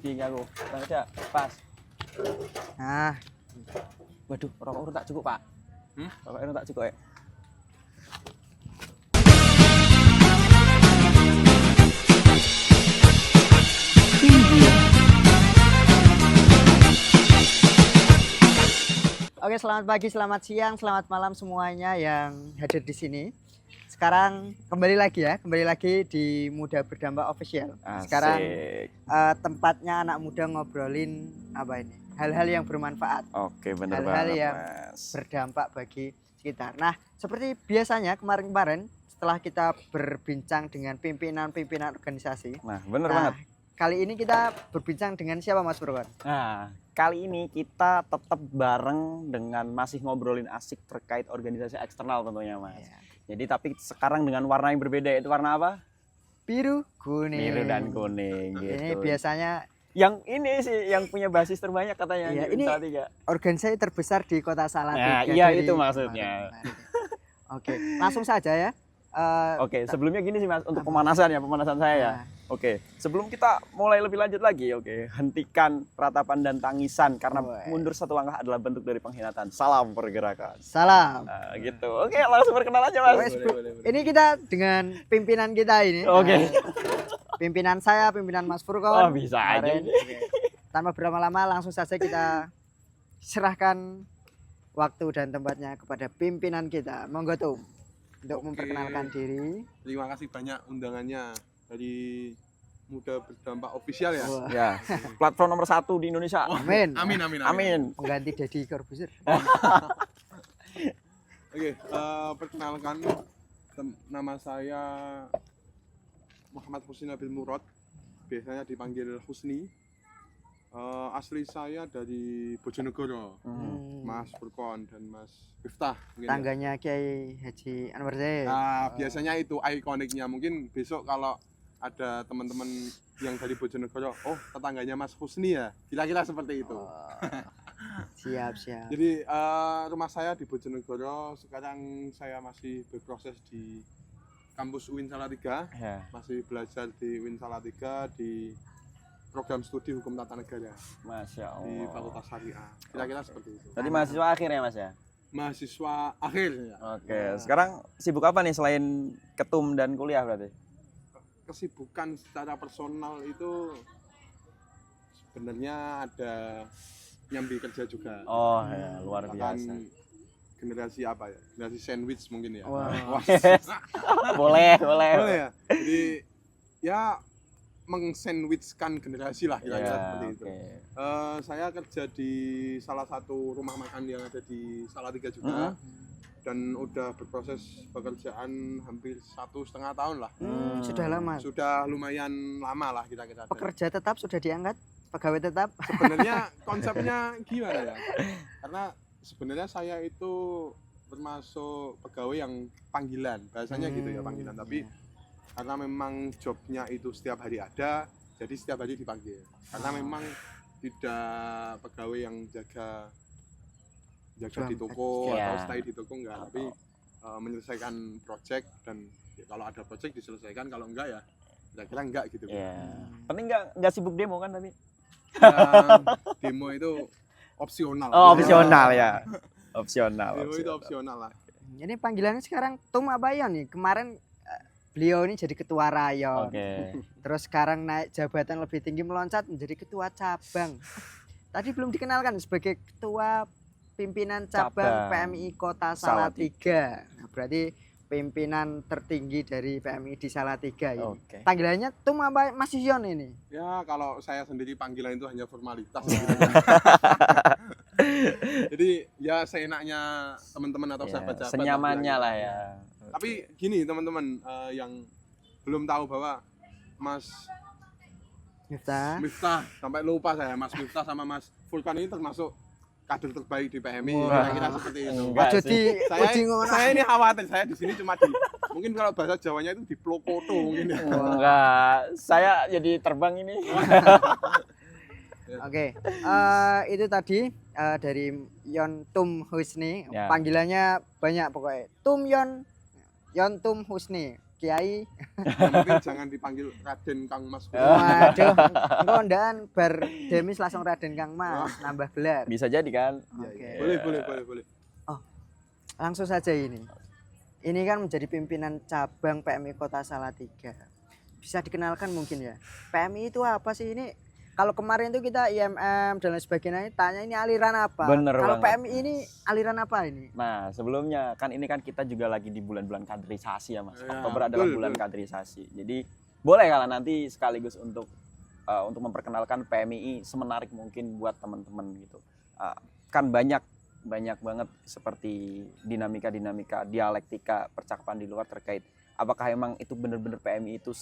Gini aku. Bang Eda, pas. Nah, Waduh, rokok urut tak cukup, Pak. Rokok urut tak cukup ya. oke, selamat pagi, selamat siang, selamat malam semuanya yang hadir di sini. Sekarang kembali lagi di Muda Berdampak Official. Sekarang Asik. tempatnya anak muda ngobrolin apa ini? Hal-hal yang bermanfaat, Oke, bener hal-hal banget, yang Mas. berdampak bagi sekitar. Nah, seperti biasanya kemarin-kemarin setelah kita berbincang dengan pimpinan-pimpinan organisasi. Nah, bener Nah, banget. kali ini kita berbincang dengan siapa, Mas Burkon? Nah, kali ini kita tetap bareng dengan masih ngobrolin asik terkait organisasi eksternal tentunya, Mas. Ya. Jadi tapi sekarang dengan warna yang berbeda, itu warna apa? Biru, kuning. Biru dan kuning gitu. Ini biasanya Yang ini sih yang punya basis terbanyak katanya Iya, di ini Salatiga. organisasi terbesar di Kota Salatiga. Nah, iya dari itu maksudnya. kemarin. Oke, langsung saja ya. Oke, sebelumnya gini sih Mas, untuk pemanasan saya ya. Nah. Oke, sebelum kita mulai lebih lanjut lagi, oke, hentikan ratapan dan tangisan karena Woi. mundur satu langkah adalah bentuk dari pengkhianatan. Salam pergerakan. Salam. Nah, gitu. Oke, langsung perkenalan aja Mas. Wes, ini kita dengan pimpinan kita ini. Oke. Pimpinan saya, pimpinan Mas Furkon. Oh, bisa aja kemarin. ini. Oke. Tanpa berlama-lama langsung saja kita serahkan waktu dan tempatnya kepada pimpinan kita. Monggo tuh untuk Oke. memperkenalkan diri. Terima kasih banyak undangannya dari Muda Berdampak Official ya. Wah, Ya, platform nomor 1 di Indonesia. amin. Amin. Pengganti Deddy Corbuzier. Oke, perkenalkan nama saya Muhammad Husni Nabil Murad. Biasanya dipanggil Husni. Asli saya dari Bojonegoro. Mas Furkon dan Mas Miftah mungkin ya. Tangganya Kiai Haji Anwar Zaid. Nah, biasanya itu ikoniknya. Mungkin besok kalau ada teman-teman yang dari Bojonegoro, oh tetangganya Mas Husni ya, kira-kira seperti itu. Siap. Jadi rumah saya di Bojonegoro, sekarang saya masih berproses di kampus UIN Salatiga, Ya, masih belajar di UIN Salatiga di program studi hukum tata negara Masya di Allah. Fakultas Syariah. Kira-kira seperti itu. Tadi mahasiswa akhir ya Mas ya? Mahasiswa akhir ya. Oke, sekarang sibuk apa nih selain ketum dan kuliah berarti? Kesibukan secara personal itu sebenarnya ada nyambi kerja juga. Oh ya, luar Bahkan biasa. generasi apa ya? Generasi sandwich mungkin ya. Wah. Wah. Boleh. Boleh ya. Jadi ya mengsandwichkan generasi lah kira-kira Ya, seperti itu. oke. Saya kerja di salah satu rumah makan yang ada di Salatiga juga, dan udah berproses pekerjaan hampir 1,5 tahun lah. Sudah lama. Sudah lumayan lama lah kira-kira. Pekerja tetap sudah diangkat, pegawai tetap. Sebenarnya konsepnya gimana ya? Karena sebenarnya saya itu termasuk pegawai yang panggilan, bahasanya gitu ya, panggilan. Tapi karena memang jobnya itu setiap hari ada, jadi setiap hari dipanggil. Karena memang tidak pegawai yang jaga di toko Iya. atau stay di toko enggak, tapi menyelesaikan project, dan ya, kalau ada project diselesaikan, kalau enggak ya kira-kira enggak gitu. Ya. Penting nggak sibuk demo kan tadi? Dan demo itu opsional. Oh, opsional ya. Opsional. Demo itu opsional lah. Ini panggilannya sekarang Tum apa Yon nih? Kemarin beliau ini jadi ketua rayon. Oke. Terus sekarang naik jabatan lebih tinggi, meloncat menjadi ketua cabang. Tadi belum dikenalkan sebagai ketua pimpinan cabang Cabang. PMI Kota Salatiga. Nah, berarti pimpinan tertinggi dari PMI di Salatiga ini. Oke. Panggilannya Tum apa masih Yon ini? Ya kalau saya sendiri panggilan itu hanya formalitas. Jadi ya seenaknya teman-teman atau Ya, sahabat-sahabat. senyamannya lah lah ya. Tapi gini teman-teman, yang belum tahu bahwa Mas Miftah, sampai lupa saya, Mas Miftah sama Mas Furkon ini termasuk kader terbaik di PMI, Wah. kira-kira seperti itu. Enggak Aja sih. di uji ngono. Saya ini khawatir, saya di sini cuma mungkin kalau bahasa Jawanya itu diplokoto mungkin ya. Enggak, saya jadi terbang ini. Oke, itu tadi dari Yon Tum Husni. Ya. Panggilannya banyak pokoknya. Tum Yon Tum Husni. kiai. Yang penting jangan dipanggil Raden Kang Mas. Waduh, engko ndan bar Demis langsung Raden Kang Mas, nambah belar. Bisa jadi kan? Oke. Boleh. Langsung saja ini. Ini kan menjadi pimpinan cabang PMI Kota Salatiga. Bisa dikenalkan mungkin ya. PMI itu apa sih ini? Kalau kemarin itu kita IMM dan lain sebagainya tanya ini aliran apa? Bener Kalau banget. PMI ini aliran apa ini? Nah, sebelumnya kan ini kan kita juga lagi di bulan-bulan kaderisasi ya, Mas. Ya, Oktober adalah betul, bulan betul. kaderisasi. Jadi boleh kalau nanti sekaligus untuk memperkenalkan PMI semenarik mungkin buat teman-teman gitu. Kan banyak banget seperti dinamika dialektika percakapan di luar terkait apakah emang itu benar-benar PMI itu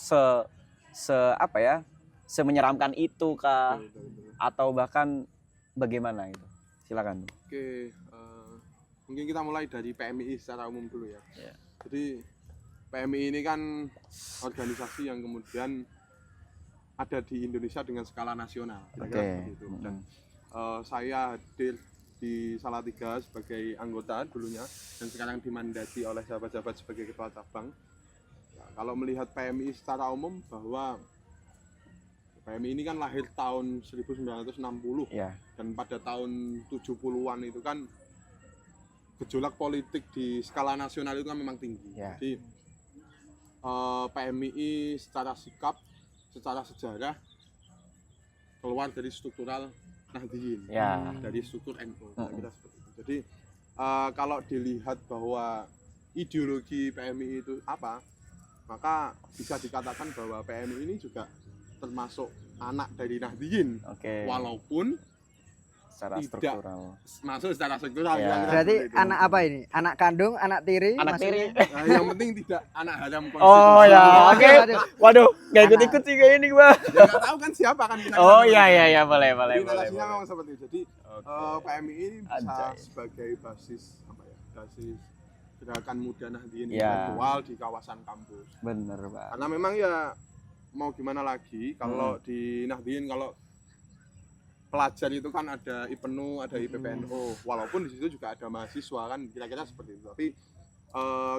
semenyeramkan itu kah Betul. atau bahkan bagaimana itu? Silakan. Oke, mungkin kita mulai dari PMI secara umum dulu ya. Ya. Jadi PMI ini kan organisasi yang kemudian ada di Indonesia dengan skala nasional. Kira-kira seperti itu. Dan saya hadir di Salatiga sebagai anggota dulunya dan sekarang dimandati oleh sahabat-sahabat sebagai ketua cabang. Ya, kalau melihat PMI secara umum bahwa PMI ini kan lahir tahun 1960 Ya. dan pada tahun 70-an itu kan gejolak politik di skala nasional itu kan memang tinggi. Ya. Jadi PMI secara sikap, secara sejarah keluar dari struktural Nahdliyin, Ya. dari struktur NU. Kira-kira seperti itu. Jadi kalau dilihat bahwa ideologi PMI itu apa, maka bisa dikatakan bahwa PMI ini juga termasuk anak dari Nahdliyin, Oke. walaupun Secara tidak struktural. masuk secara struktural. Ya. kira-kira Berarti seperti itu. anak apa ini? Anak kandung, anak tiri? Anak tiri. maksudnya? Nah, yang penting tidak anak haram konstitusi. Oh ya, oke. Waduh. Waduh, nggak ikut-ikut sih kayak ini gua. Ya nggak tahu kan siapa kan kita. Oh iya, boleh. Jadi relasinya memang seperti itu. Jadi Oke. PMI ini bisa Anjay. sebagai basis apa ya? Basis gerakan muda Nahdliyin Ya. intelektual di kawasan kampus. Bener, Pak. Karena memang ya mau gimana lagi kalau di Nahdliyin kalau pelajar itu kan ada IPENU, ada IPPNU, walaupun di situ juga ada mahasiswa kan kira-kira seperti itu. Tapi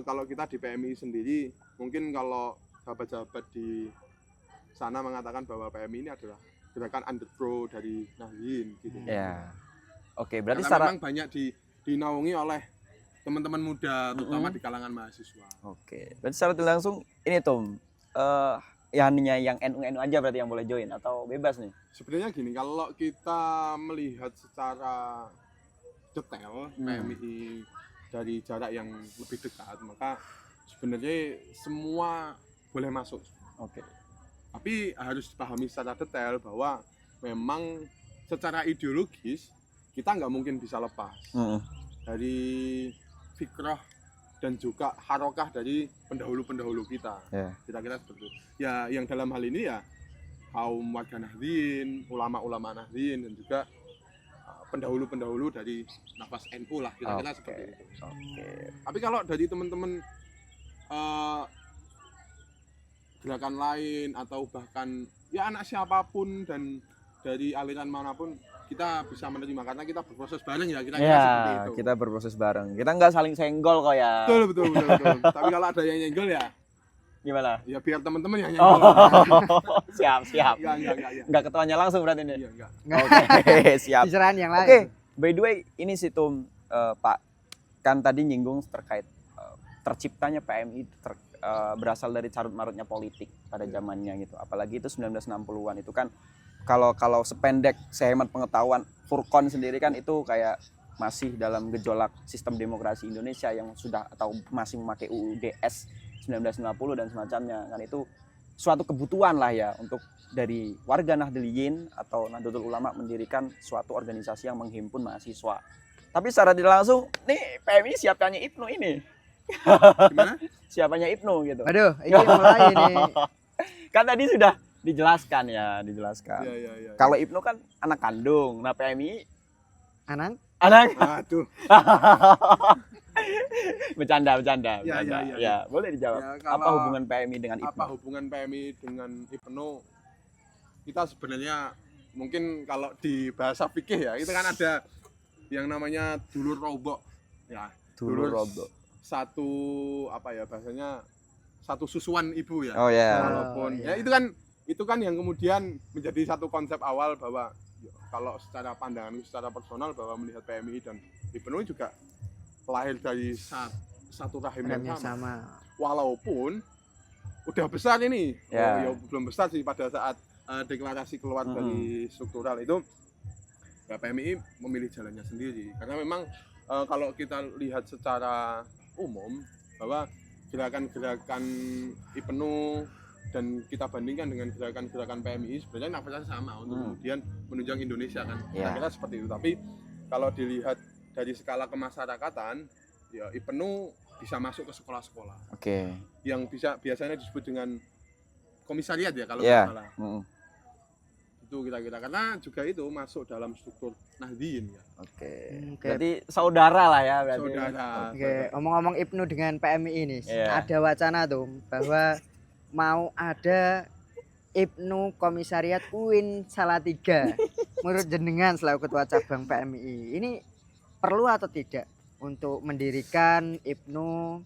kalau kita di PMI sendiri, mungkin kalau sahabat-sahabat di sana mengatakan bahwa PMI ini adalah gerakan underground dari Nahdliyin gitu. Ya. Oke, berarti Karena secara memang banyak dinaungi oleh teman-teman muda, terutama di kalangan mahasiswa. Oke. Berarti secara tidak langsung ini Tom, yang NU aja berarti yang boleh join atau bebas nih? Sebenarnya gini, kalau kita melihat secara detail PMI dari jarak yang lebih dekat, maka sebenarnya semua boleh masuk. Oke. Tapi harus dipahami secara detail bahwa memang secara ideologis kita nggak mungkin bisa lepas dari fikrah dan juga harokah dari pendahulu-pendahulu kita. Ya. Kira-kira seperti itu. Ya, yang dalam hal ini ya kaum warga Nahdliyin, ulama-ulama Nahdliyin dan juga pendahulu-pendahulu dari nafas NU lah, kira-kira seperti itu. Oke. Tapi kalau dari teman-teman gerakan lain atau bahkan ya anak siapapun dan dari aliran manapun kita bisa menerima karena kita berproses bareng ya, kira-kira seperti Ya, itu. kita berproses bareng. Kita nggak saling senggol kok ya. Betul. Tapi kalau ada yang nyenggol ya Gimana? ya biar teman-teman yang Oh, nyenggol. siap. Enggak. Nggak ketuanya langsung berarti ini. Iya, enggak. Oke, siap. Dicerahan yang lain. Oke, by the way, ini sih Tum, Pak, kan tadi nyinggung terkait terciptanya PMI berasal dari carut marutnya politik pada zamannya gitu. Apalagi itu 1960-an itu kan kalau sependek sehemat pengetahuan Furqon sendiri kan itu kayak masih dalam gejolak sistem demokrasi Indonesia yang sudah atau masih memakai UUD S 1950 dan semacamnya. Kan itu suatu kebutuhan lah ya untuk dari warga Nahdliyin atau Nahdlatul Ulama mendirikan suatu organisasi yang menghimpun mahasiswa. Tapi secara tidak langsung, nih PMI siapanya Ibnu ini. Gimana? Siapanya Ibnu gitu. Aduh, ini mulai ini. Kan tadi sudah dijelaskan ya, dijelaskan. Iya. Kalau Ibnu kan anak kandung, nah PMI Anang, anak Aduh. bercanda. Ya. Ya, boleh dijawab. Ya, Apa kalau- hubungan PMI dengan Ibnu? Apa hubungan PMI dengan IPENU? Kita sebenarnya mungkin kalau di bahasa fikih ya, itu kan ada yang namanya dulur robok ya. Dulur robok. Satu apa ya bahasanya satu susuan ibu ya. Oh ya. Walaupun iya. ya itu kan yang kemudian menjadi satu konsep awal bahwa ya, kalau secara pandangan secara personal bahwa melihat PMI dan IPNU juga lahir dari satu rahim yang Remnya sama. sama. Walaupun udah besar ini, Ya. ya belum besar sih pada saat deklarasi keluar dari struktural itu, ya PMI memilih jalannya sendiri. Karena memang kalau kita lihat secara umum bahwa gerakan-gerakan IPNU dan kita bandingkan dengan gerakan-gerakan PMI sebenarnya nafasnya sama untuk kemudian menunjang Indonesia kan. Ya. Kira-kira seperti itu. Tapi kalau dilihat dari skala kemasyarakatan, ya IPNU bisa masuk ke sekolah-sekolah Oke. yang biasanya disebut dengan komisariat ya kalau Iya. nggak salah. Itu kira-kira karena juga itu masuk dalam struktur Nahdien ya. Oke. Oke. Berarti saudara lah ya berarti. Saudara. Oke, omong-omong IPNU dengan PMI ini, Iya. ada wacana tuh bahwa mau ada IPNU Komisariat UIN Salatiga. Menurut jenengan selaku ketua cabang PMI, ini perlu atau tidak untuk mendirikan IPNU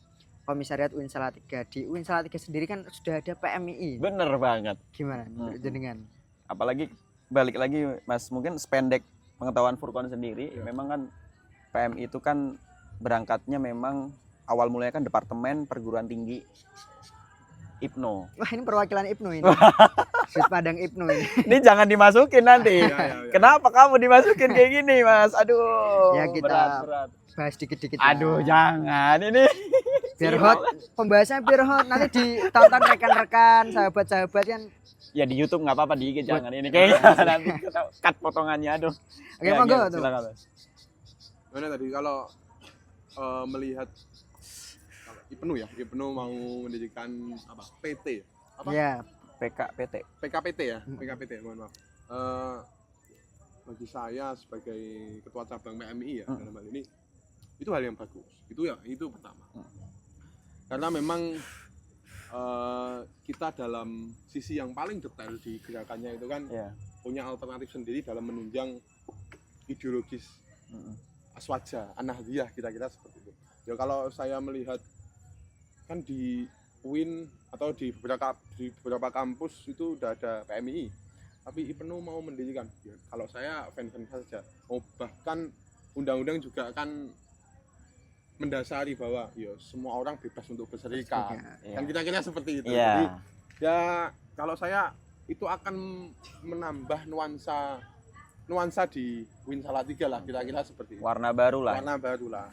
Komisariat UIN Salatiga? Di UIN Salatiga sendiri kan sudah ada PMI. Bener banget. Gimana menurut jenengan? Apalagi balik lagi Mas, mungkin sependek pengetahuan Furqon sendiri, memang kan PMI itu kan berangkatnya memang awal mulanya kan Departemen Perguruan Tinggi IPNU. Wah, ini perwakilan IPNU ini. Sudut pandang IPNU ini. Ini jangan dimasukin nanti. Ya. Kenapa kamu dimasukin kayak gini, Mas? Aduh. Ya, kita berat. Bahas dikit-dikit. lah. Aduh, jangan ini. Biar hot, pembahasannya biar hot. Nanti ditonton rekan-rekan, sahabat-sahabat kan. Ya di YouTube nggak apa-apa dikit, jangan ini kayaknya nanti kita cut potongannya. Aduh. Oke, monggo tuh. Silakan, Mas. Mana tadi kalau melihat kalau IPNU mau mendirikan apa PT apa Ya, PKPT. PKPT ya PKPT mohon maaf. Bagi saya sebagai ketua cabang PMI ya dalam hal ini itu hal yang bagus itu pertama karena memang kita dalam sisi yang paling detail di gerakannya itu kan Ya. punya alternatif sendiri dalam menunjang ideologis aswaja anahdiyah kira-kira seperti itu ya. Kalau saya melihat kan di UIN atau di beberapa kampus itu udah ada PMI tapi IPNU mau mendirikan ya, kalau saya fans saja bahkan undang-undang juga akan mendasari bahwa ya semua orang bebas untuk berserikat Ya. kan kira-kira seperti itu. Ya. Jadi ya kalau saya itu akan menambah nuansa di UIN Salatiga lah kira-kira seperti itu. Warna baru lah. Warna baru lah.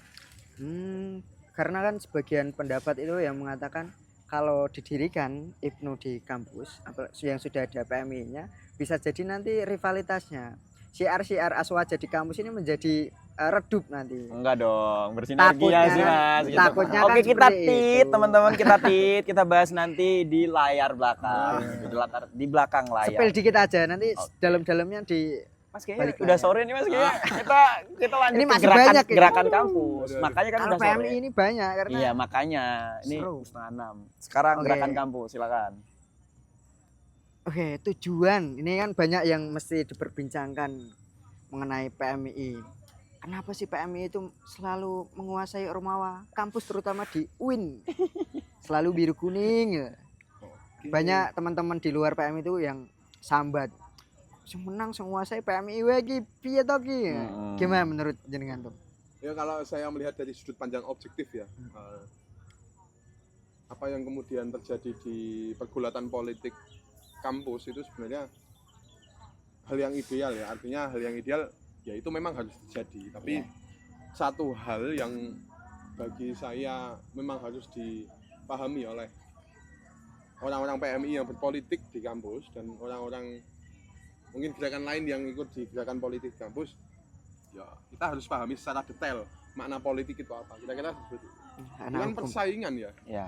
karena kan sebagian pendapat itu yang mengatakan kalau didirikan IPNU di kampus yang sudah ada PMI-nya bisa jadi nanti rivalitasnya siar-siar aswaja di kampus ini menjadi redup nanti. Enggak dong, bersinergi Takutnya sih kan- Mas. Gitu. takutnya Oke, kan kita seperti tit, itu. teman-teman kita bahas nanti di layar belakang, di belakang layar. Sepil dikit aja nanti dalam-dalamnya di Mas kayaknya balik udah layar. sore nih Mas kayaknya. Kita lanjut Ini ke masih banyak ini. gerakan kampus. Makanya kan kalau udah sore. PMI ini banyak karena Iya, makanya ini Seru. 5:30. Sekarang Oke. gerakan kampus, silakan. oke, tujuan ini kan banyak yang mesti diperbincangkan mengenai PMI. Kenapa sih PMI itu selalu menguasai Ormawa kampus terutama di UIN? Selalu biru kuning ya. Banyak teman-teman di luar PMI itu yang sambat. Sing menang sing nguasai PMI wae iki piye to ki? Gimana menurut jenengan tuh? Ya kalau saya melihat dari sudut pandang objektif ya, apa yang kemudian terjadi di pergulatan politik kampus itu sebenarnya hal yang ideal ya. Artinya hal yang ideal ya itu memang harus terjadi. Tapi satu hal yang bagi saya memang harus dipahami oleh orang-orang PMI yang berpolitik di kampus dan orang-orang mungkin gerakan lain yang ikut di gerakan politik kampus, ya kita harus pahami secara detail makna politik itu apa. Kira-kira seperti itu. Bukan persaingan ya. Ya.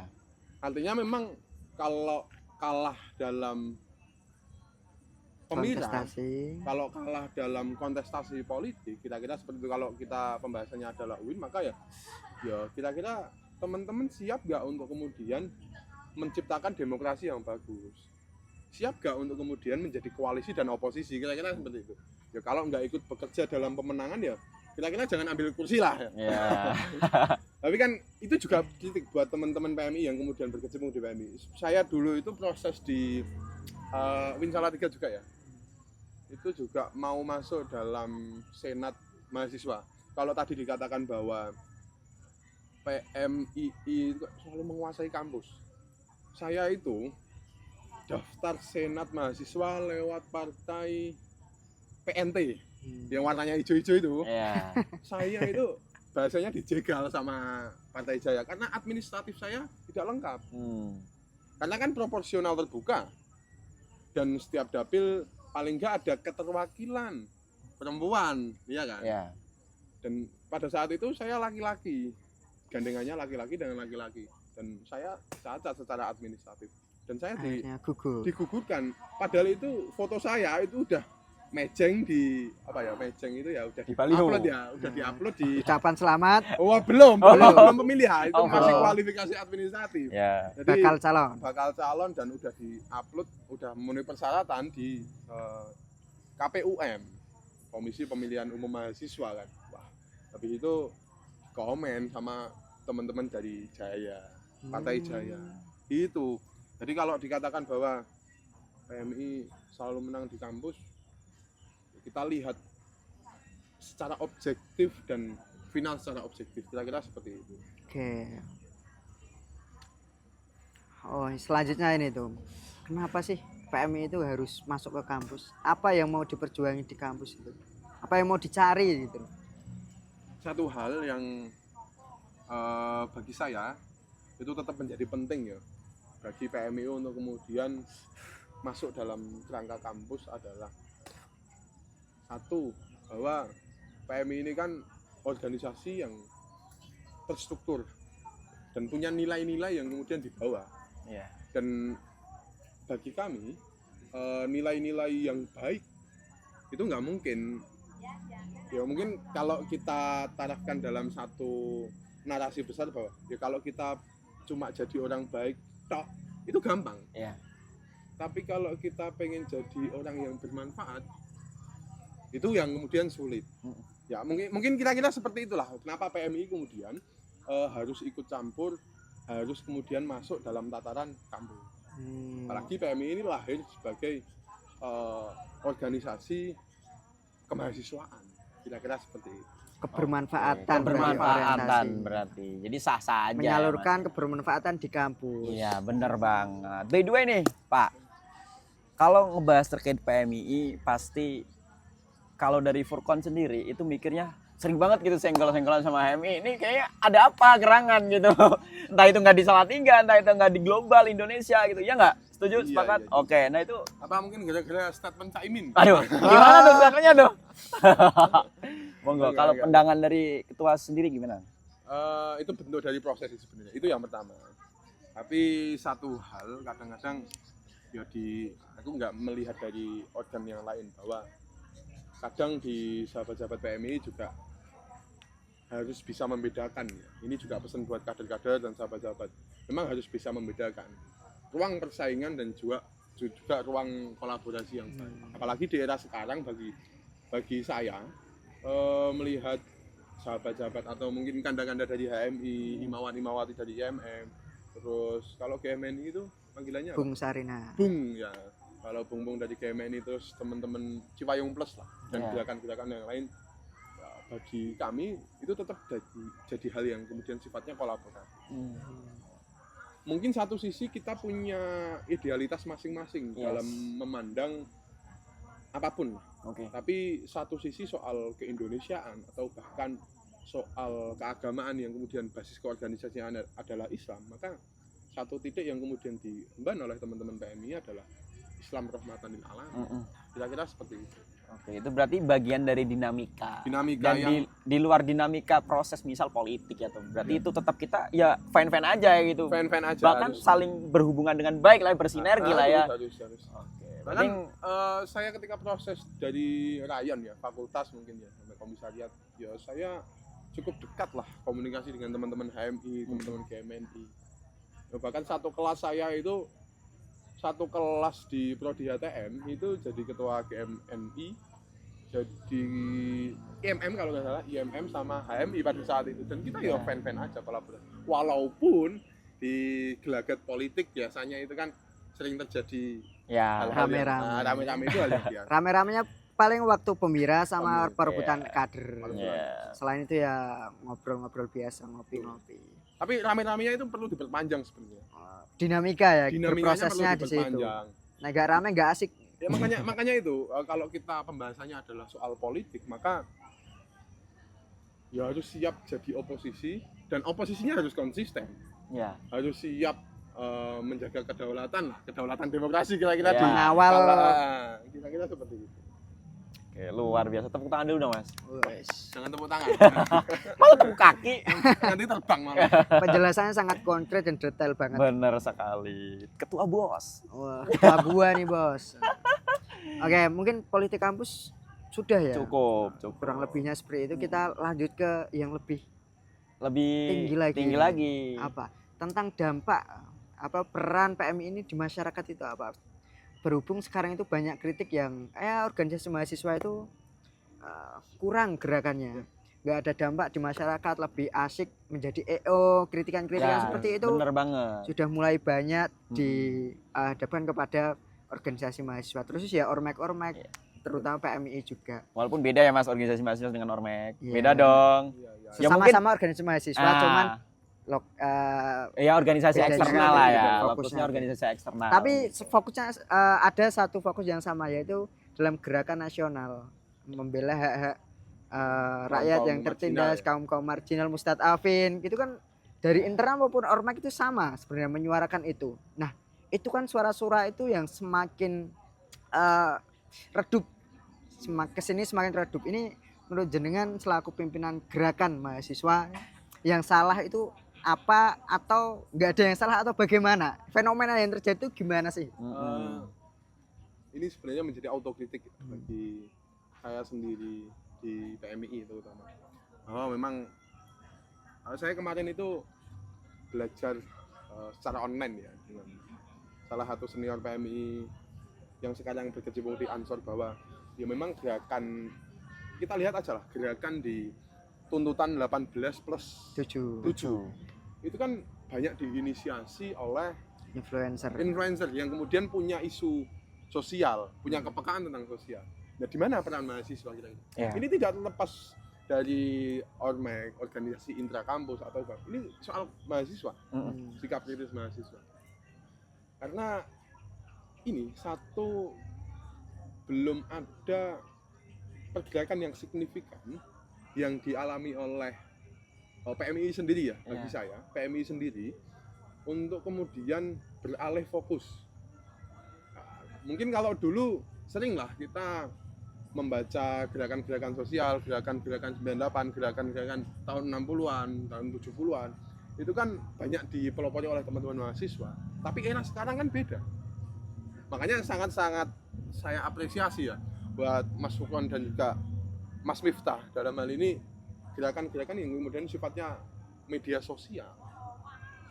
Artinya memang kalau kalah dalam pemilihan, kontestasi. kalau kalah dalam kontestasi politik, kira-kira seperti itu. Kalau kita pembahasannya adalah UIN, maka ya kira-kira teman-teman siap nggak untuk kemudian menciptakan demokrasi yang bagus? Siap nggak untuk kemudian menjadi koalisi dan oposisi? Kira-kira seperti itu. Ya kalau nggak ikut bekerja dalam pemenangan ya kira-kira jangan ambil kursi lah. Ya. Tapi kan itu juga kritik buat teman-teman PMI yang kemudian berkecimpung di PMI. Saya dulu itu proses di Win Salatiga juga ya. Itu juga mau masuk dalam senat mahasiswa. Kalau tadi dikatakan bahwa PMII itu selalu menguasai kampus. Saya itu daftar senat mahasiswa lewat partai PNT yang warnanya hijau-hijau itu. Ya. Saya itu bahasanya dijegal sama Partai Jaya karena administratif saya tidak lengkap. Karena kan proporsional terbuka dan setiap dapil paling enggak ada keterwakilan perempuan, iya kan? Ya. Dan pada saat itu saya laki-laki, gandengannya laki-laki dengan laki-laki, dan saya cacat secara administratif dan saya Akhirnya gugur. digugurkan. Padahal itu foto saya itu udah mejeng di mejeng itu ya udah Di baliho. upload ya, udah diupload di Ucapan selamat belum pemilihan itu Oh, masih belum. kualifikasi administratif. Ya. Jadi bakal calon. dan udah diupload, udah memenuhi persyaratan di KPUM, Komisi Pemilihan Umum Mahasiswa kan. Wah, habis itu komen sama teman-teman dari Jaya, Partai Jaya. Itu. Jadi kalau dikatakan bahwa PMI selalu menang di kampus, kita lihat secara objektif dan final secara objektif, kira-kira seperti itu. Oke. Oh, selanjutnya ini tuh. Kenapa sih PMI itu harus masuk ke kampus? Apa yang mau diperjuangin di kampus itu? Apa yang mau dicari gitu? Satu hal yang bagi saya itu tetap menjadi penting ya bagi PMI untuk kemudian masuk dalam kerangka kampus adalah satu, bahwa PMI ini kan organisasi yang terstruktur dan punya nilai-nilai yang kemudian dibawa. Ya. Dan bagi kami nilai-nilai yang baik itu nggak mungkin. Ya mungkin kalau kita tarafkan dalam satu narasi besar bahwa ya kalau kita cuma jadi orang baik tok itu gampang. Ya. Tapi kalau kita pengen jadi orang yang bermanfaat itu yang kemudian sulit. Ya mungkin kira-kira seperti itulah kenapa PMI kemudian harus ikut campur, harus kemudian masuk dalam tataran kampus. Apalagi PMI ini lahir sebagai organisasi kemahasiswaan, kira-kira seperti itu. Kebermanfaatan Berarti. Jadi sah-sah aja. menyalurkan kebermanfaatan di kampus. Iya, bener banget. By the way nih, Pak. Kalau ngebahas terkait PMII pasti kalau dari Furkon sendiri itu mikirnya sering banget gitu senggol-senggolan sama HMI. Ini kayaknya ada apa gerangan gitu. Entah itu nggak di Salatiga, entah itu nggak di global Indonesia gitu. Ya nggak? Setuju? Iya, Sepakat? iya. Oke, nah itu Apa mungkin gara-gara statement Caimin? aduh, gimana tuh statementnya tuh? Monggo, Enggak, kalau enggak. pandangan dari ketua sendiri gimana? Itu bentuk dari proses sebenarnya. Itu yang pertama. Tapi satu hal kadang-kadang ya aku nggak melihat dari organ yang lain bahwa kadang di sahabat-sahabat PMI juga harus bisa membedakan ya. Ini juga pesan buat kader-kader dan sahabat-sahabat. Memang harus bisa membedakan ruang persaingan dan juga ruang kolaborasi yang baik. Apalagi di era sekarang bagi saya melihat sahabat-sahabat atau mungkin kanda-kanda dari HMI, imawan-imawati dari IMM, terus kalau GMNI itu panggilannya apa? Bung Sarina. Bung ya. Kalau Bung dari GMNI terus teman-teman Cipayung Plus lah dan Ya. gerakan-gerakan yang lain ya, bagi kami itu tetap jadi hal yang kemudian sifatnya kolaboratif. Mungkin satu sisi kita punya idealitas masing-masing Yes. dalam memandang apapun. Oke. Tapi satu sisi soal keindonesiaan atau bahkan soal keagamaan yang kemudian basis keorganisasinya adalah Islam, maka satu titik yang kemudian diemban oleh teman-teman PMI adalah Islam rahmatan lil alamin. Kira-kira seperti itu. Oke, itu berarti bagian dari dinamika. Dinamika Dan yang di luar dinamika proses misal politik ya tuh. Berarti itu tetap kita ya fine-fine aja gitu. fan-fan aja. Bahkan saling berhubungan dengan baik lah, bersinergi lah ya. Harus. Oke. Bahkan Penting saya ketika proses dari Rayan ya, fakultas mungkin ya, sampai komisariat, ya saya cukup dekat lah komunikasi dengan teman-teman HMI, teman-teman GMNI. Ya, bahkan satu kelas di Prodi HTM itu jadi ketua GMNI, jadi IMM kalau nggak salah, IMM sama HMI pada saat itu, dan kita ya fan-fan aja kolaborasi. Walaupun di gelagat politik biasanya itu kan sering terjadi Ya, hal-hal yang- rame-rame. nah, rame-rame itu hal yang biasa. Rame-ramenya paling waktu pemira sama Pemira, perebutan iya. kader. Iya. Selain itu ya ngobrol-ngobrol biasa, ngopi-ngopi. Tapi rame-ramenya itu perlu diperpanjang sebenarnya. Dinamika ya, Dinamikanya berprosesnya perlu di situ. diperpanjang. Nah, gak rame gak asik. Ya makanya itu kalau kita pembahasannya adalah soal politik, maka ya harus siap jadi oposisi, dan oposisinya harus konsisten, Ya. harus siap menjaga kedaulatan demokrasi kira-kira Ya. di Mengawal. kira-kira seperti itu. Oke, luar biasa. Tepuk tangan dulu dong, Mas. Wes. Jangan tepuk tangan, Malah tepuk kaki. nanti terbang malah. Penjelasannya sangat konkret dan detail banget. Bener sekali. Ketua bos. Wah, kita gua nih, Bos. Oke, mungkin politik kampus sudah ya. Cukup. Kurang lebihnya seperti itu. Kita lanjut ke yang lebih Lebih Tinggi lagi. lagi. apa? Tentang dampak peran PMI ini di masyarakat itu apa? Berhubung sekarang itu banyak kritik yang organisasi mahasiswa itu kurang gerakannya, nggak ada dampak di masyarakat, lebih asik menjadi EO, kritikan-kritikan Ya, seperti itu bener banget. sudah mulai banyak dihadapkan kepada organisasi mahasiswa, terus ya ormek-ormek, Iya. terutama PMI juga. Walaupun beda ya Mas organisasi mahasiswa dengan Ormek. Iya. Beda dong. Iya, iya. Ya, Sama-sama organisasi mahasiswa, cuman ya organisasi beda eksternal juga lah gitu, ya. fokusnya. Fokusnya organisasi eksternal. tapi fokusnya ada satu fokus yang sama, yaitu dalam gerakan nasional membela hak-hak rakyat Kaum-kaum yang marginal tertindas, ya. kaum marginal, mustadafin gitu kan, dari internal maupun ormek itu sama sebenarnya menyuarakan itu. Nah, itu kan suara-suara itu yang semakin redup, kesini semakin redup. Ini menurut jenengan selaku pimpinan gerakan mahasiswa, yang salah itu apa, atau nggak ada yang salah, atau bagaimana fenomena yang terjadi itu gimana sih? Ini sebenarnya menjadi autokritik bagi saya sendiri di PMI terutama. Memang saya kemarin itu belajar secara online ya dengan salah satu senior PMI yang sekarang berkecimpung di Ansor, bahwa ya memang gerakan, kita lihat aja lah, gerakan di tuntutan 18 plus 7 itu kan banyak diinisiasi oleh influencer. influencer yang kemudian punya isu sosial, punya kepekaan tentang sosial. Nah, di mana peran mahasiswa kita ini? Ya. Ini tidak terlepas dari ormek, organisasi intrakampus atau apa. Ini soal mahasiswa, sikap kritis mahasiswa. Karena ini satu, belum ada pergerakan yang signifikan yang dialami oleh PMI sendiri ya, bagi saya, PMI sendiri untuk kemudian beralih fokus. Mungkin kalau dulu seringlah kita membaca gerakan-gerakan sosial, gerakan-gerakan 98, gerakan-gerakan tahun 60-an, tahun 70-an, itu kan banyak dipelopori oleh teman-teman mahasiswa. Tapi era sekarang kan beda. Makanya sangat-sangat saya apresiasi ya buat Mas Fukron dan juga Mas Miftah dalam hal ini, gerakan-gerakan yang kemudian sifatnya media sosial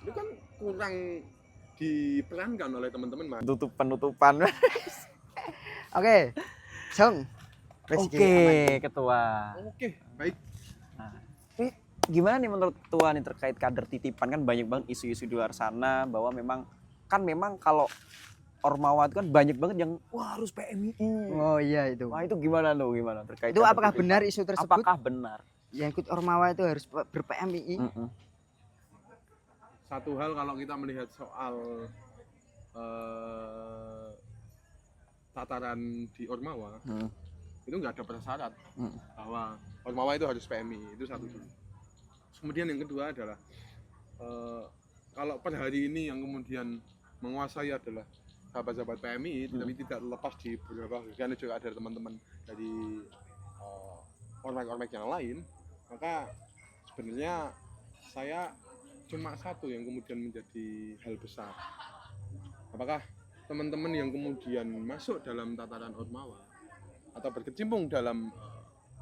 itu kan kurang diperankan oleh teman-teman mas. Penutupan. Oke, Song. Oke, ketua. Oke, baik. Nah, ini gimana nih menurut ketua nih terkait kader titipan? Kan banyak banget isu-isu di luar sana bahwa memang kalau Ormawa itu kan banyak banget yang wah harus PMI. Oh iya itu. Wah itu gimana terkait Itu kader apakah titipan? benar isu tersebut? Apakah benar? Yang ikut Ormawa itu harus ber-PMI? Satu hal kalau kita melihat soal tataran di Ormawa, itu nggak ada prasyarat bahwa Ormawa itu harus PMI, itu satu dulu. Kemudian yang kedua adalah kalau per hari ini yang kemudian menguasai adalah sahabat-sahabat PMI, tapi tidak lepas di beberapa kegiatan juga ada teman-teman dari ormek-ormek yang lain, maka sebenarnya saya cuma satu yang kemudian menjadi hal besar. Apakah teman-teman yang kemudian masuk dalam tataran Ormawa atau berkecimpung dalam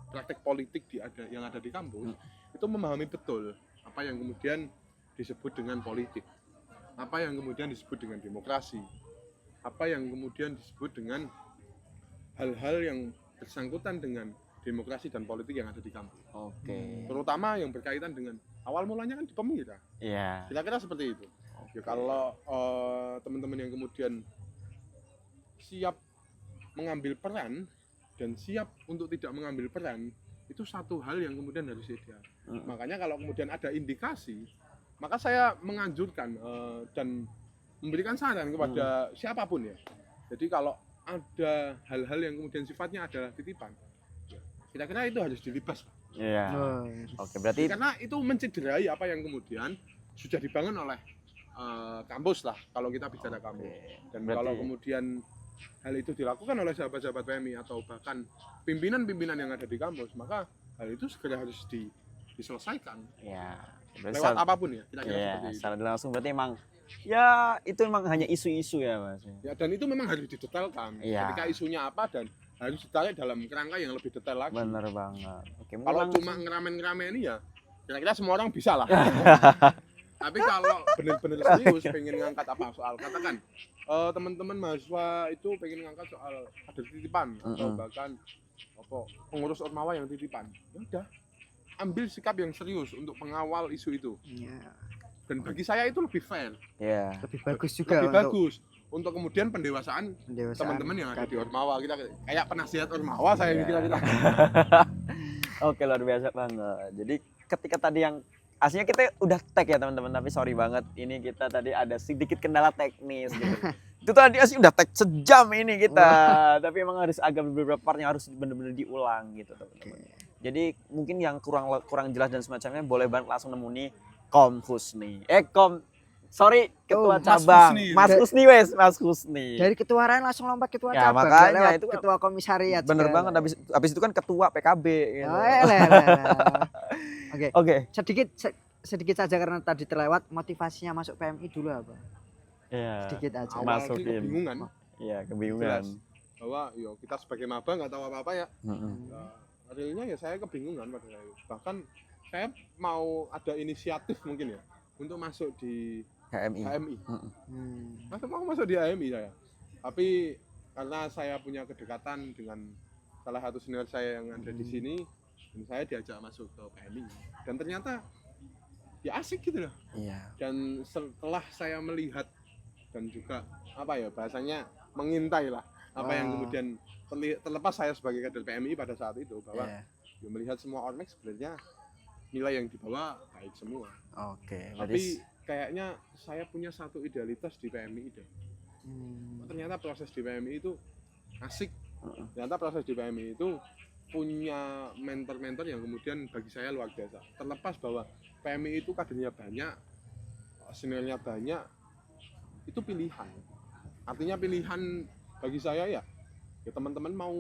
praktek politik yang ada di kampus itu memahami betul apa yang kemudian disebut dengan politik, apa yang kemudian disebut dengan demokrasi, apa yang kemudian disebut dengan hal-hal yang bersangkutan dengan demokrasi dan politik yang ada di kampus. Oke. Terutama yang berkaitan dengan awal mulanya kan di Pemirsa. Iya. Kira-kira seperti itu. Ya kalau teman-teman yang kemudian siap mengambil peran dan siap untuk tidak mengambil peran, itu satu hal yang kemudian harus ideal. Makanya kalau kemudian ada indikasi, maka saya menganjurkan dan memberikan saran kepada siapapun ya. Jadi kalau ada hal-hal yang kemudian sifatnya adalah titipan, kira-kira itu harus dilibas. Iya. Oh, Oke, berarti Karena itu mencederai apa yang kemudian sudah dibangun oleh kampus lah, kalau kita bicara kampus. Dan Berarti- kalau kemudian hal itu dilakukan oleh sahabat-sahabat PMI atau bahkan pimpinan-pimpinan yang ada di kampus, maka hal itu segera harus diselesaikan ya. lewat apapun ya, kira-kira Iya, seperti itu. secara langsung berarti emang ya itu emang hanya isu-isu ya Mas. Ya, dan itu memang harus didetailkan. Iya. Ketika isunya apa dan harus ditarik dalam kerangka yang lebih detail lagi. Bener banget. Oke, Kalau langsung- cuma ngeramen-ngeramen ini ya, kira-kira semua orang bisa lah. Tapi kalau benar-benar serius pengen ngangkat apa soal, katakan teman-teman mahasiswa itu pengen ngangkat soal ada titipan atau bahkan apa pengurus ormawa yang titipan, ya udah ambil sikap yang serius untuk mengawal isu itu. iya. Dan bagi saya itu lebih fair, Iya. Lebih bagus juga lebih untuk bagus untuk kemudian pendewasaan pendewasaan teman-teman yang ada di ormawa. Kita kayak penasihat ormawa saya Iya. kira-kira. Oke, luar biasa banget. Jadi ketika tadi yang aslinya kita udah tag ya teman-teman, tapi sorry banget ini kita tadi ada sedikit kendala teknis gitu. Itu tadi asli udah tag sejam ini kita, tapi emang harus agak beberapa part yang harus benar-benar diulang gitu teman-teman. Jadi mungkin yang kurang jelas dan semacamnya boleh banget langsung nemu nih Kom Husni. Sorry, ketua Mas cabang. Husni. Mas Husni wes, Mas Husni. dari ketuaan langsung lompat ketua Ya, cabang makanya lewat itu kan ketua komisariat Bener segala. banget, habis itu kan ketua PKB gitu. Oh, elah. Oke, Oke. sedikit saja karena tadi terlewat motivasinya masuk PMI dulu apa? Iya. Sedikit aja. Awal sih Masukin. kebingungan Iya, kebingungan. bahwa yo kita sebagai maba nggak tahu apa-apa ya. Mm-mm. Realnya ya saya kebingungan pada saya. Bahkan saya mau ada inisiatif mungkin ya untuk masuk di HMI. HMI. Hmm. Mau masuk di HMI saya. Tapi karena saya punya kedekatan dengan salah satu senior saya yang ada di sini, dan saya diajak masuk ke PMI. Dan ternyata ya asik gitu loh. Iya. Dan setelah saya melihat dan juga apa ya bahasanya mengintai lah apa yang kemudian terlepas saya sebagai kader PMI pada saat itu bahwa Iya. ya melihat semua ormek sebenarnya nilai yang dibawa baik semua. Oke. Tapi kayaknya saya punya satu idealitas di PMI deh. Ternyata proses di PMI itu asik. Ternyata proses di PMI itu punya mentor-mentor yang kemudian bagi saya luar biasa. Terlepas bahwa PMI itu kadernya banyak, seniornya banyak, itu pilihan. Artinya pilihan bagi saya ya teman-teman mau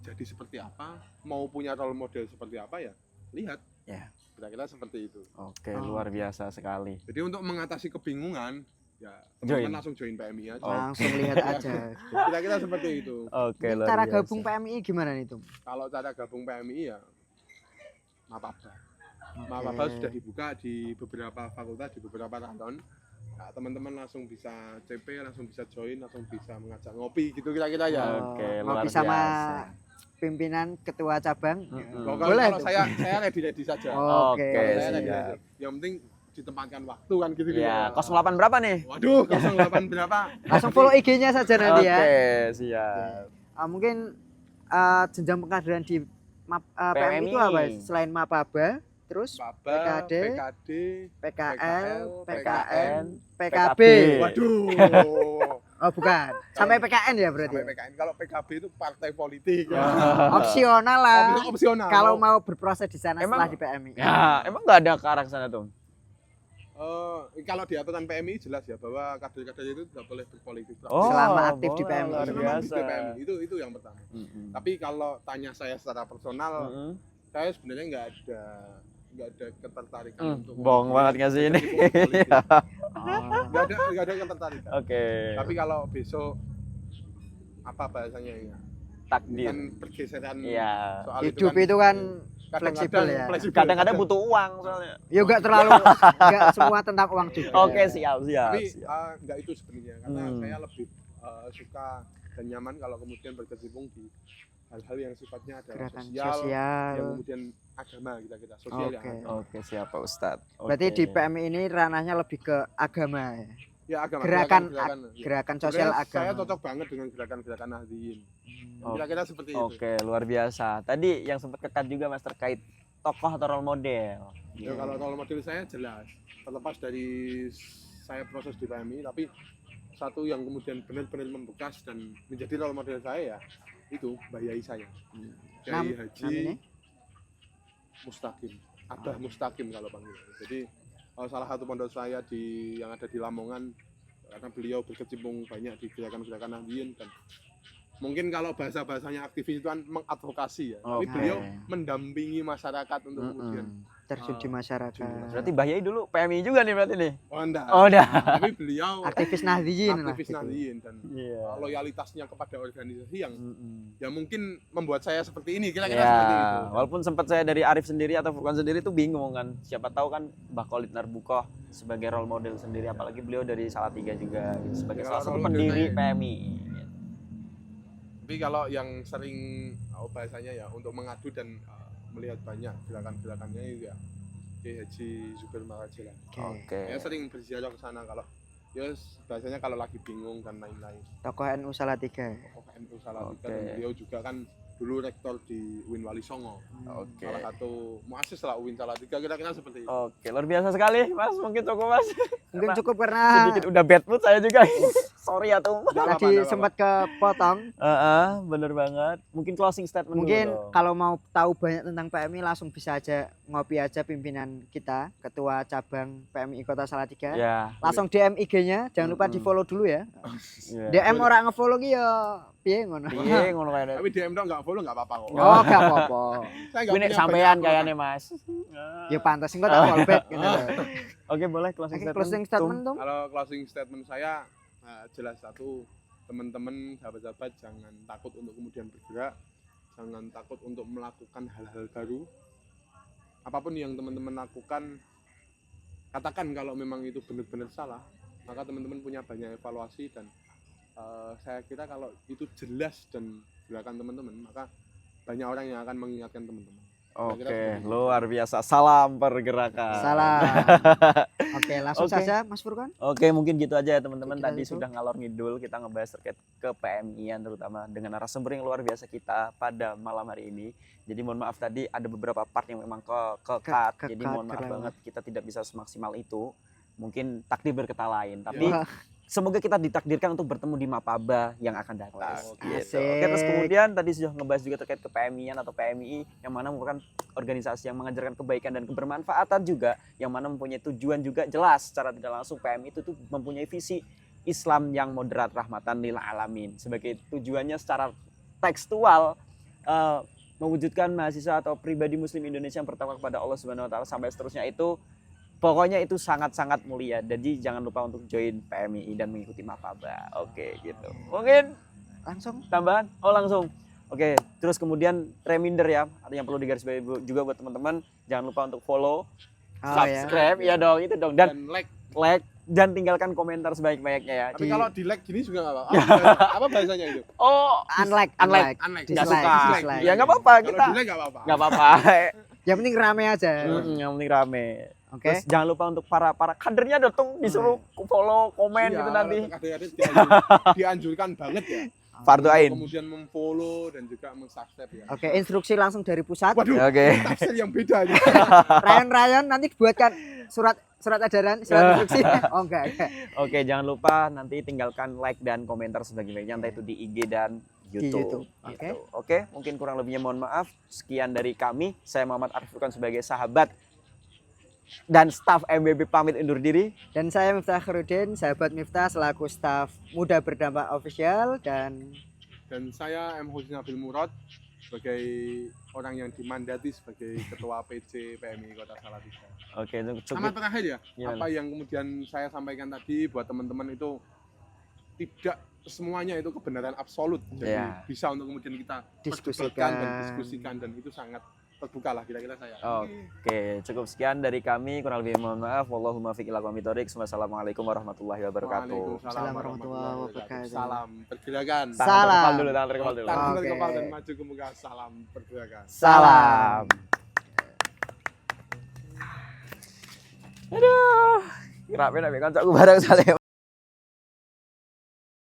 jadi seperti apa, mau punya role model seperti apa ya, lihat. Ya. Kira-kira seperti itu. Oke, luar biasa sekali. Jadi untuk mengatasi kebingungan, ya Join. teman-teman langsung join PMI aja. Langsung lihat aja. Kira-kira seperti itu. Oke, Ini luar cara biasa. gabung PMI gimana nih Tum? Kalau cara gabung PMI ya Mapaba. Mapaba sudah dibuka di beberapa fakultas, di beberapa kanton. Nah, teman-teman langsung bisa CP, langsung bisa join, langsung bisa mengajak ngopi gitu kira-kira ya. Oke, ngopi luar sama biasa. pimpinan ketua cabang. Pokoknya Boleh kalau tuh. saya ready-ready saja. Oke. Oke, Saya siap. ready-ready. Yang penting ditempatkan waktu kan gitu gitu. Ya, 08 berapa nih? Waduh, 08 berapa? Langsung follow IG-nya saja nanti ya. Oke, siap. Mungkin jenjang pengkaderan di PMI itu apa? Selain Mapaba, terus Maba, PKD, PKD, PKL, PKN, PKN, PKB. waduh. Oh bukan, sampai PKN ya berarti. Sampai PKN. Kalau PKB itu partai politik. Opsional lah. Opsional. Kalau mau berproses di sana Emang- setelah di PMI. Ya, emang nggak ada ke arah sana tuh? Kalau di aturan PMI jelas ya bahwa kader-kader itu tidak boleh berpolitik. Selama aktif di boleh, PMI. luar Selama biasa. aktif di PMI itu yang pertama. Tapi kalau tanya saya secara personal, saya sebenarnya nggak ada ketertarikan untuk Bohong banget nggak sih ini? politik. Oh. Nggak ada ketertarikan. Oke. Tapi kalau besok apa bahasanya ya? Takdir. Kan pergeseran Iya. soal Hidup itu kan kadang-kadang fleksibel ya. fleksibel. Kadang-kadang butuh uang soalnya. Ya enggak terlalu enggak semua tentang uang juga. Oke, siap. Tapi siap. nggak itu sebenarnya karena saya lebih suka dan nyaman kalau kemudian berkecimpung di hal-hal yang sifatnya adalah Gerakan sosial, sosial. yang kemudian agama kita sosial yang Oke. agama. Oke, siap Pak Ustadz. Berarti Oke. di PMI ini ranahnya lebih ke agama ya. Ya agama, Gerakan ya. gerakan sosial Sebenarnya saya agama. cocok banget dengan gerakan-gerakan Nahdliyin. Oh. Kira-kira seperti itu. Oke, luar biasa. Tadi yang sempat kekat juga Mas terkait tokoh atau role model. Ya, kalau role model saya jelas, terlepas dari saya proses di PMI, tapi satu yang kemudian benar-benar membekas dan menjadi role model saya ya itu Mbah Yai saya, Kiai Haji namanya? Mustaqim, Abah Mustaqim kalau panggil. Jadi salah satu pondok saya yang ada di Lamongan, karena beliau berkecimpung banyak di gerakan-gerakan Nahdliyin dan mungkin kalau bahasanya aktivis itu kan mengadvokasi ya, tapi Oke. beliau mendampingi masyarakat untuk kemudian Terjun di masyarakat. Berarti Mbah Yai dulu PMI juga nih berarti nih. oh enggak, Oh, udah. tapi beliau Aktivis Nahdliyin lah. aktivis gitu. Nahdliyin dan Iya. loyalitasnya kepada organisasi yang Mm-mm. ya mungkin membuat saya seperti ini kira-kira Ya, seperti itu. walaupun sempat saya dari Arif sendiri atau Furqan sendiri tuh bingung kan. Siapa tahu kan Mbah Khalid Narbukoh sebagai role model sendiri, apalagi beliau dari Salatiga juga gitu, sebagai Ya, salah satu role model pendiri saya. PMI. Tapi kalau yang sering bahasanya ya untuk mengadu dan melihat banyak gerakan-gerakannya itu ya Kiai Haji Zubair Maraji lah. Oke. Ya sering berziarah ke sana kalau ya bahasanya kalau lagi bingung dan lain-lain. Tokoh NU Salatiga. Tokoh NU Salatiga Oke. dan beliau juga kan dulu rektor di UIN Wali Songo. Oke. Salah satu muasis lah UIN Salatiga kira-kira seperti itu. Oke, luar biasa sekali Mas. Mungkin cukup Mas. Mungkin Karena cukup karena sedikit udah bad mood saya juga. Sorry ya tuh. Nggak apa-apa, tadi nggak sempat kepotong. Bener banget. Mungkin closing statement Mungkin dulu dong. kalau mau tahu banyak tentang PMI langsung bisa aja ngopi aja pimpinan kita, ketua cabang PMI Kota Salatiga. Ya. Langsung DM IG-nya, jangan lupa Mm-mm. di-follow dulu ya. Iya. DM orang nge-follow ki ya piye ngono. Iya, ngono kayaknya. Tapi DM dong nggak follow nggak apa-apa kok. Oh, gak apa-apa. Saya nggak Ini punya sampean banyak kayaknya Mas. Ya pantas engko tak follow back gitu. Oke, boleh closing Oke, statement. closing statement Tum. Tum. Kalau closing statement saya jelas satu, teman-teman sahabat-sahabat jangan takut untuk kemudian bergerak, jangan takut untuk melakukan hal-hal baru. Apapun yang teman-teman lakukan, katakan kalau memang itu benar-benar salah, maka teman-teman punya banyak evaluasi dan saya kira kalau itu jelas dan gerakan teman-teman, maka banyak orang yang akan mengingatkan teman-teman. Oke, luar biasa. Salam pergerakan. Salam. Oke, langsung Oke. saja Mas Furqan. Oke, mungkin gitu aja ya teman-teman. Kita Tadi tutup. sudah ngalor ngidul, kita ngebahas terkait ke PMI-an terutama dengan narasumber yang luar biasa kita pada malam hari ini. Jadi mohon maaf tadi ada beberapa part yang memang ke-cut. Jadi Ke-cut, mohon maaf kelewat. banget kita tidak bisa semaksimal itu. Mungkin takdir berkata lain, tapi Wah, semoga kita ditakdirkan untuk bertemu di Mapaba yang akan datang. Oke. Gitu. Asik. Oke, terus kemudian tadi sudah ngebahas juga terkait ke PMI-an atau PMI yang mana merupakan organisasi yang mengajarkan kebaikan dan kebermanfaatan juga, yang mana mempunyai tujuan juga jelas secara tidak langsung. PMI itu tuh mempunyai visi Islam yang moderat rahmatan lil alamin. Sebagai tujuannya secara tekstual mewujudkan mahasiswa atau pribadi muslim Indonesia yang bertakwa kepada Allah Subhanahu wa taala sampai seterusnya itu. Pokoknya itu sangat-sangat mulia. Jadi jangan lupa untuk join PMI dan mengikuti Mapaba. Oke, gitu. Mungkin langsung tambahan? Oh, langsung. Oke, terus kemudian reminder ya, ada yang perlu digarisbawahi juga buat teman-teman, jangan lupa untuk follow, subscribe, ya dong, itu dong, dan like dan tinggalkan komentar sebaik-baiknya ya. Tapi kalau di like gini juga nggak apa-apa. Apa bahasanya itu? Oh, unlike. Unlike. nggak Dislike, suka. dislike. Ya nggak apa-apa, Kalau kita di like nggak apa-apa. nggak apa-apa. Yang penting rame aja. Yang penting rame. Oke. Terus jangan lupa untuk para kadernya datang disuruh follow, komen Iya, gitu nanti. kadang-kadang dianjurkan banget ya. Fardu ain. Kemudian memfollow dan juga meng-subscribe ya. Oke, instruksi langsung dari pusat. Waduh, Oke. tafsir yang beda aja. Rayon nanti buatkan surat edaran, surat instruksi. Oh enggak. Oke, jangan lupa nanti tinggalkan like dan komentar sebaik-baiknya entah itu di IG dan YouTube. YouTube, oke. Gitu. Oke, mungkin kurang lebihnya mohon maaf. Sekian dari kami. Saya Muhammad Arif Furqan sebagai sahabat dan staf MBB pamit undur diri. Dan saya Miftah Khairuddin, sahabat Miftah selaku staf Muda Berdampak Official dan saya M. Husin Abil Murad sebagai orang yang dimandati sebagai ketua PC PMI Kota Salatiga. Oke, Sama cukup. terakhir ya, Gimana? apa yang kemudian saya sampaikan tadi buat teman-teman itu tidak semuanya itu kebenaran absolut. Jadi Iya. bisa untuk kemudian kita Diskusikan. perdebatkan dan diskusikan dan itu sangat terbuka lah kira-kira saya. Oke, cukup sekian dari kami. Kurang lebih mohon maaf. Wallahumma fiq ila aqwamit thoriq. Wassalamualaikum warahmatullahi wabarakatuh. Waalaikumsalam warahmatullahi wabarakatuh. Salam pergerakan. Salam. Tangan dulu, tangan terkepal dulu. Tangan Oke. terkepal dan maju ke muka. Salam pergerakan. Salam. Aduh. Kira-kira kancaku bareng saleh.